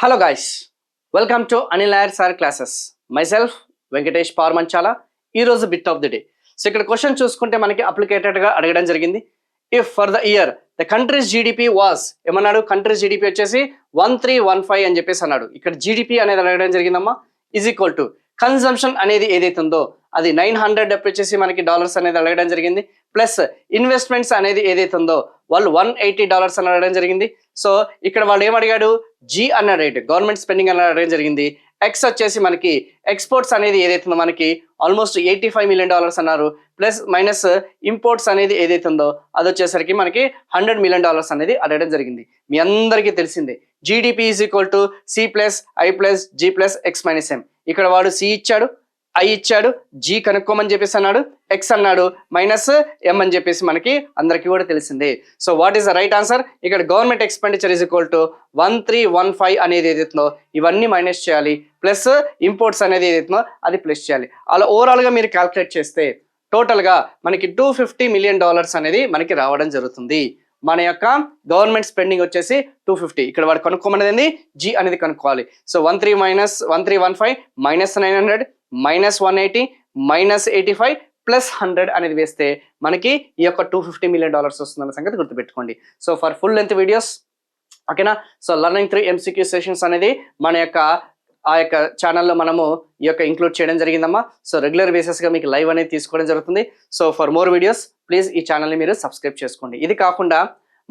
Hello guys, welcome to Anil Nair Sir classes. Myself Venkatesh Parmanchala. ఈ రోజు bit of the day. So ఇక్కడ question చూసుకుంటే మనకి అప్లికేటెడ్ గా అడగడం జరిగింది. If for the year the countries GDP was ఏమన్నాడు, కంట్రీస్ జీడిపి వచ్చేసి 1315 అని చెప్పేసి అన్నాడు. ఇక్కడ జీడిపి అనేది అడగడం జరిగిందమ్మా. ఈజ్ ఈక్వల్ టు కన్సంప్షన్ అనేది ఏదైతే ఉందో అది 900 వచ్చేసి మనకి డాలర్స్ అనేది అడగడం జరిగింది. ప్లస్ ఇన్వెస్ట్మెంట్స్ అనేది ఏదైతే ఉందో వాళ్ళు $180 అని అడగడం జరిగింది. సో ఇక్కడ వాళ్ళు ఏమడిగాడు, జీ అన్న రేట్ గవర్నమెంట్ స్పెండింగ్ అని అడగడం జరిగింది. ఎక్స్ వచ్చేసి మనకి ఎక్స్పోర్ట్స్ అనేది ఏదైతే ఉందో మనకి ఆల్మోస్ట్ $85 million అన్నారు. ప్లస్ మైనస్ ఇంపోర్ట్స్ అనేది ఏదైతే ఉందో అది వచ్చేసరికి మనకి $100 million అనేది అడగడం జరిగింది. మీ అందరికీ తెలిసిందే GDP is equal to C plus I plus G plus X minus M. ఇక్కడ వాడు సి ఇచ్చాడు, ఐ ఇచ్చాడు, జీ కనుక్కోమని చెప్పేసి అన్నాడు, ఎక్స్ అన్నాడు, మైనస్ ఎం అని చెప్పేసి మనకి అందరికీ కూడా తెలిసిందే. So what is the right answer? ఇక్కడ government expenditure is equal to 1315 అనేది ఏదైతుందో ఇవన్నీ మైనస్ చేయాలి, ప్లస్ ఇంపోర్ట్స్ అనేది ఏదైతుందో అది ప్లస్ చేయాలి. అలా ఓవరాల్గా మీరు క్యాల్కులేట్ చేస్తే టోటల్గా మనకి $250 million అనేది మనకి రావడం జరుగుతుంది. మన యొక్క గవర్నమెంట్ స్పెండింగ్ వచ్చేసి 250. ఇక్కడ వాడు కనుక్కోమనేది జీ అనేది కనుక్కోవాలి. So 1315 minus 900 minus 180 minus 85 plus 100 అనేది వేస్తే మనకి ఈ యొక్క $250 million వస్తుందన్న సంగతి గుర్తుపెట్టుకోండి. So for full length videos ఓకేనా. సో లర్నింగ్ 3 MCQ సెషన్స్ అనేది మన యొక్క ఆ యొక్క ఛానల్లో మనము ఈ యొక్క ఇంక్లూడ్ చేయడం జరిగిందమ్మా. సో రెగ్యులర్ బేసిస్గా మీకు లైవ్ అనేది తీసుకోవడం జరుగుతుంది. So for more videos please ఈ ఛానల్ని మీరు సబ్స్క్రైబ్ చేసుకోండి. ఇది కాకుండా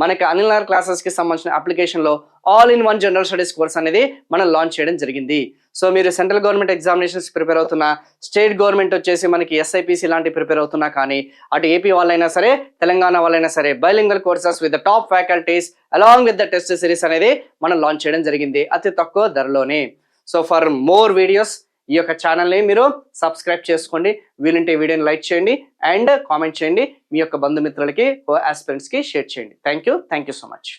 మనకి అనిల్ నాయర్ క్లాసెస్కి సంబంధించిన అప్లికేషన్లో all in one general studies course అనేది మనం లాంచ్ చేయడం జరిగింది. సో మీరు సెంట్రల్ గవర్నమెంట్ ఎగ్జామినేషన్స్ ప్రిపేర్ అవుతున్నా, స్టేట్ గవర్నమెంట్ వచ్చేసి మనకి SIPC లాంటి ప్రిపేర్ అవుతున్నా, కానీ అటు ఏపీ వాళ్ళైనా సరే తెలంగాణ వాళ్ళైనా సరే bilingual courses with the top faculties along with the test series అనేది మనం లాంచ్ చేయడం జరిగింది అతి తక్కువ ధరలోనే. సో ఫర్ మోర్ వీడియోస్ ఈ యొక్క ఛానల్ని మీరు సబ్స్క్రైబ్ చేసుకోండి. వీలుంటే వీడియోని లైక్ చేయండి అండ్ కామెంట్ చేయండి. మీ యొక్క బంధుమిత్రులకి ఆస్పిరెంట్స్కి షేర్ చేయండి. Thank you so much.